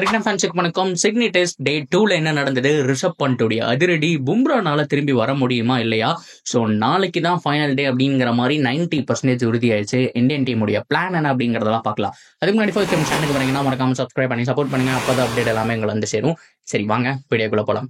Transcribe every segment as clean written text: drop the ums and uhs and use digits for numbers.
Cricket ஃபேன்ஸுக்கு வணக்கம். Sydney test டே 2ல என்ன நடந்தது? ரிஷப் பண்ட்டுடைய அதிரடி பும்ரானால திரும்பி வர முடியுமா இல்லையா? ஸோ நாளைக்கு தான் ஃபைனல் டே அப்படிங்கிற மாதிரி 90% உறுதியாயிடுச்சு. இந்தியன் டீமுடைய பிளான் என்ன அப்படிங்கிறதெல்லாம் பார்க்கலாம். அதுக்கு முன்னாடி ஃபர்ஸ்ட் டைம் சேனலுக்கு வரீங்கன்னா மறக்காம சப்ஸ்கிரைப் பண்ணி சப்போர்ட் பண்ணுங்க. அப்பதான் அப்டேட் எல்லாமே எங்களை வந்து சேரும். சரி வாங்க வீடியோக்குள்ள போலாம்.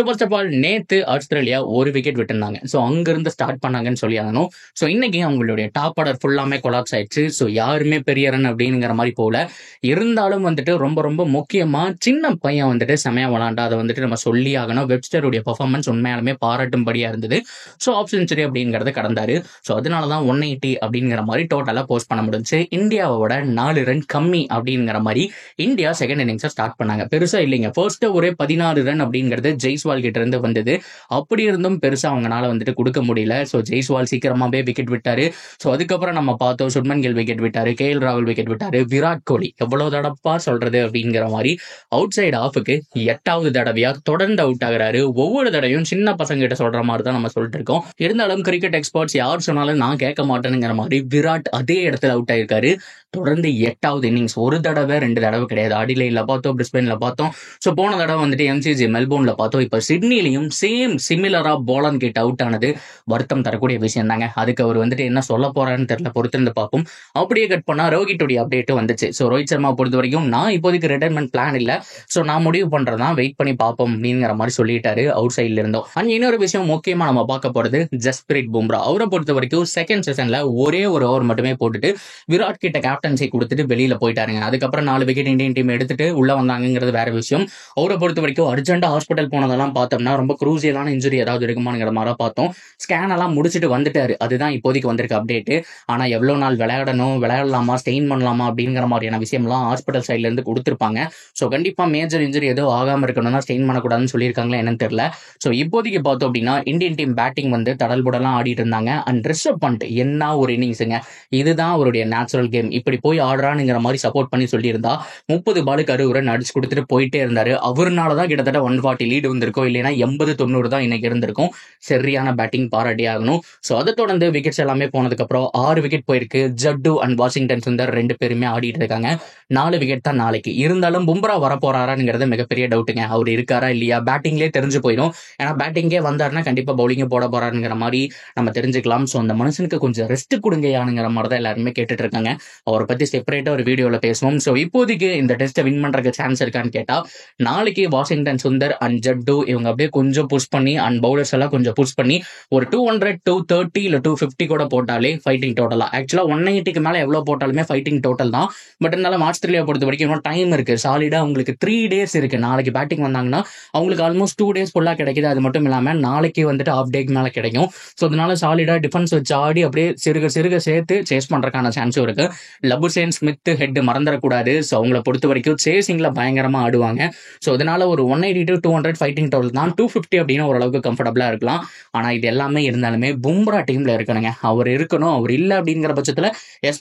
ஃபர்ஸ்ட் ஆஃப் ஆல் நேத்து ஆஸ்திரேலியா ஒரு விக்கெட் விட்டுருந்தாங்க. ஸோ அங்கிருந்து ஸ்டார்ட் பண்ணாங்கன்னு சொல்லி ஆகணும். ஸோ இன்னைக்கு அவங்களுடைய டாப் ஆர்டர் ஃபுல்லாமே கொலாப்ஸ் ஆயிடுச்சு. ஸோ யாருமே பெரிய ரன் அப்படிங்கிற மாதிரி போல இருந்தாலும் வந்துட்டு ரொம்ப ரொம்ப முக்கியமா சின்ன பையன் வந்துட்டு செமையா விளாண்டா. அதை வந்துட்டு நம்ம சொல்லி ஆகணும். வெப்ஸ்டருடைய பெர்ஃபார்மன்ஸ் உண்மையாலுமே பாராட்டும்படியா இருந்தது. ஸோ ஆஃப் செஞ்சுரி அப்படிங்கறத கடந்தாரு. ஸோ அதனாலதான் 180 அப்படிங்கிற மாதிரி டோட்டலா போஸ்ட் பண்ண முடிஞ்சு. இந்தியாவோட 4 ரன் கம்மி அப்படிங்கிற மாதிரி இந்தியா செகண்ட் இன்னிங்ஸை ஸ்டார்ட் பண்ணாங்க. பெருசா இல்லைங்க. ஃபர்ஸ்ட் ஒரே 16 ரன் அப்படிங்கிறது ஜெய்ஸ்வால் கிட்ட இருந்து வந்தது. அப்படி இருந்தும் பெருசா அவங்களால வந்துட்டு கொடுக்க முடியல. ஸோ ஜெய்ஸ்வால் சீக்கிரமாவே விக்கெட் விட்டாரு. ஸோ அதுக்கப்புறம் நம்ம பார்த்தோம் சுப்மன் கில் விக்கெட் விட்டாரு, KL ராகுல் விக்கெட் விட்டாரு, விராட் கோலி எவ்வளவு தடப்பா சொல்றது அப்படிங்கிற மாதிரி அவுட் சைடு ஆஃபுக்கு 8வது தடவையா தொடர்ந்து அவுட் ஆகுறாரு. ஒவ்வொரு தடவையும் சின்ன பசங்க கிட்ட சொல்ற மாதிரி தான் நம்ம சொல்லிட்டு இருக்கோம். இருந்தாலும் கிரிக்கெட் எக்ஸ்பர்ட்ஸ் யார் சொன்னாலும் நான் கேட்க மாட்டேனுங்கிற மாதிரி விராட் அதே இடத்துல அவுட் ஆயிருக்காரு. தொடர்ந்து 8வது இன்னிங்ஸ். ஒரு தடவை 2 தடவை கிடையாது. அடிலைன்ல பார்த்தோம், பிரிஸ்பேன்ல பார்த்தோம். ஸோ போன தடவை வந்துட்டு MCG மெல்போர்ன்ல பார்த்தோம். இப்போ சிட்னிலையும் சிமிலரா போலன் கிட்ட அவுட் ஆனது வருத்தம் தரக்கூடிய விஷயம் தாங்க. அதுக்கு அவர் வந்துட்டு என்ன சொல்ல போறாருன்னு தெரியல, பொறுத்திருந்து பார்ப்போம். அப்படியே கட் பண்ணா ரோஹித்துடைய அப்டேட்டும் வந்துச்சு. ஸோ ரோஹித் சர்மா பொறுத்த வரைக்கும் நான் இப்போதைக்கு ரிட்டைர்மெண்ட் பிளான் இல்ல, ஸோ நான் முடிவு பண்றதா வெயிட் பண்ணி பார்ப்போம் அப்படிங்கிற மாதிரி சொல்லிட்டாரு அவுட் சைட்ல இருந்தோம். அண்ட் இன்னொரு விஷயம் முக்கியமா நம்ம பார்க்க போறது ஜஸ்பிரீத் பும்ரா. அவரை பொறுத்த வரைக்கும் செகண்ட் செஷன்ல ஒரே ஒரு ஓவர் மட்டுமே போட்டுட்டு விராட் கிட்ட கேப்டன்சி கொடுத்துட்டு வெளியில போயிட்டாருங்க. அதுக்கப்புறம் 4 விக்கெட் இந்தியன் டீம் எடுத்துட்டு உள்ள வந்தாங்கிறது வேற விஷயம். அவரை பொறுத்த வரைக்கும் அர்ஜென்டா ஹாஸ்பிட்டல் போனதெல்லாம் பார்த்தோம்னா ரொம்ப குரூசியலான இன்ஜுரி ஏதாவது இருக்குமாங்கிற மாதிரி பார்த்தோம். ஸ்கேன் எல்லாம் முடிச்சுட்டு வந்துட்டாரு. அதுதான் இப்போதைக்கு வந்திருக்க அப்டேட். ஆனா எவ்வளவு நாள் விளையாடணும், விளையாடலாமா, ஸ்டெயின் பண்ணலாமா அப்படிங்கிற மாதிரியான விஷயம்லாம் ஹாஸ்பிட்டல் சைட்ல இருந்து கொடுத்துருப்பாங்க. ஸோ கண்டிப்பா மேஜர் இன்ஜுரி எதுவும் ஆகாம இருக்கணும்னா ஸ்டெயின் பண்ணக்கூடாதுன்னு சொல்லியிருக்காங்களா என்னன்னு தெரியல. ஸோ இப்போதைக்கு பார்த்தோம் அப்படின்னா இந்தியன் டீம் பேட்டிங் வந்து தடல் புடலாம் ஆடிட்டு இருந்தாங்க. அண்ட் ரிஷப் பண்ட் என்ன ஒரு இன்னிங்ஸுங்க. இதுதான் அவருடைய நேச்சுரல் கேம். இப்படி போய் ஆடுறானுங்கிற மாதிரி சப்போர்ட் பண்ணி சொல்லியிருந்தா 30 பாலுக்கு 60 ரன் அடிச்சு கொடுத்துட்டு போயிட்டே இருந்தாரு. அவருனாலதான் கிட்டத்தட்ட 140 லீடு வந்திருக்கும். இல்லைன்னா 80-90 தான் இன்னைக்கு இருந்திருக்கும். சரியான பேட்டிங் பாராட்டி ஆகணும். ஸோ அதை தொடர்ந்து விக்கெட்ஸ் எல்லாமே போனதுக்கு அப்புறம் 6 விக்கெட் போயிருக்கு. ஜட்டு அண்ட் வாஷிங்டன் சுந்தர் 2 பேருமே ஆடிட்டு இருக்காங்க. 4 விக்கெட் தான் நாளைக்கு. இருந்தாலும் பும்ரா வரப்போறாராங்கிறது மிகப்பெரிய டவுட்டுங்க. அவர் இருக்காரா இல்லையா பேட்டிங்லேயே தெரிஞ்சு போயிடும். ஏன்னா பேட்டிங்கே வந்தாருன்னா கண்டிப்பா பவுலிங்கே போட போறாருங்கிற மாதிரி நம்ம தெரிஞ்சுக்கலாம். ஸோ அந்த மனுஷனுக்கு கொஞ்சம் ரெஸ்ட் கொடுங்கயானுங்கிற மாதிரி தான் எல்லாருமே கேட்டுட்டு இருக்காங்க. அவரை பத்தி செப்பரேட்டா ஒரு வீடியோல பேசுவோம். ஸோ இப்போதைக்கு இந்த டெஸ்ட்டை வின் பண்றதுக்கு சான்ஸ் இருக்கான்னு கேட்டா நாளைக்கு வாஷிங்டன் சுந்தர் அண்ட் ஜட்டு இவங்க அப்படியே கொஞ்சம் புஷ் பண்ணி அண்ட் பவுலர்ஸ் எல்லாம் கொஞ்சம் புஷ் பண்ணி ஒரு 200, 230 இல்ல 250 கூட போட்டாலே ஃபைட்டிங் டோட்டலா. ஆக்சுவலா 180க்கு மேல எவ்வளவு போட்டாலுமே ஃபைட்டிங் டோட்டல் தான். பட் இருந்தாலும் ஆஸ்திரேலியா பொறுத்த வரைக்கும் இன்னும் டைம் இருக்கு. சாலிடா உங்களுக்கு 3 டேஸ் இருக்கு. நாளைக்கு பேட்டிங் வந்தாங்கன்னா அவங்களுக்கு ஆல்மோஸ்ட் 2 டேஸ் ஃபுல்லா கிடைக்குது. அது மட்டும் இல்லாம நாளைக்கு வந்துட்டு ஆஃப் டேக்கு மேல கிடைக்கும். ஸோ அதனால சாலிடா டிஃபென்ஸ் வச்சு ஆடி அப்படியே சிறுக சிறுக சேர்த்து சேஸ் பண்றதுக்கான சான்ஸும் இருக்கு. லபுசேன், ஸ்மித், ஹெட் மறந்துடக்கூடாது. ஸோ அவங்கள பொறுத்த வரைக்கும் சேசிங்ல பயங்கரமா ஆடுவாங்க. ஸோ அதனால ஒரு 180 to 200 ஃபைட்டிங் டோட்டல் தான். 250 அப்படின்னு ஓரளவுக்கு கம்ஃபர்டபுளா இருக்கலாம். ஆனா இது எல்லாமே இருந்தாலுமே பும்ரா டீம்ல இருக்கணுங்க. அவர் இருக்கணும். அவர் இல்ல அப்படிங்கிற பட்சத்துல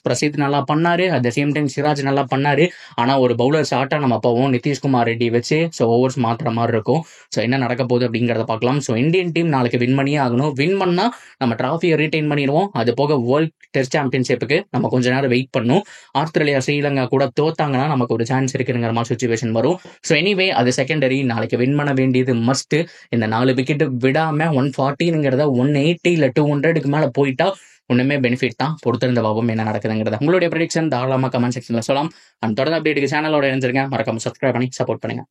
பிரசித் நல்லா பண்ணாரு. At the same time Siraj நல்லா பண்ணாரு. ஆனா ஒரு பவுலர் ஷார்ட்டா நம்ம போவோம் நிதிஷ்குமார் ரெட்டி வச்சு ஸோ ஓவர்ஸ் மாத்திர மாதிரி இருக்கும். ஸோ என்ன நடக்க போகுது அப்படிங்கிறத பார்க்கலாம். ஸோ இந்தியன் டீம் நாளைக்கு வின் பண்ணியே ஆகணும். வின் பண்ணா நம்ம டிராஃபியை ரீடைன் பண்ணிடுவோம். அது போக வேர்ல்ட் டெஸ்ட் சாம்பியன்ஷிப்புக்கு நம்ம கொஞ்ச நேரம் வெயிட் பண்ணும். ஆஸ்திரேலியா, ஸ்ரீலங்கா கூட தோத்தாங்கன்னா நமக்கு ஒரு சான்ஸ் இருக்குங்கிற மாதிரி சுச்சுவேஷன் வரும். ஸோ எனிவே அது செகண்டரி. நாளைக்கு வின் பண்ண வேண்டியது மஸ்ட். இந்த 4 விக்கெட் விடாம 140ங்கிறத 180 இல்ல 200க்கு மேல போயிட்டா ஒண்ணுமே பெனிஃபிட் தான். பொறுத்திருந்த பாவம் என்ன நடக்குதுங்கிறத உங்களுடைய ப்ரெடிக்ஷன் தாராளமா கமெண்ட் செக்ஷன்ல சொல்லலாம். அண்ட் தொடர்ந்து அப்டேட்டுக்கு சேனலோட இணைஞ்சிருங்க. மறக்காம சப்ஸ்கிரைப் பண்ணி சப்போர்ட் பண்ணுங்க.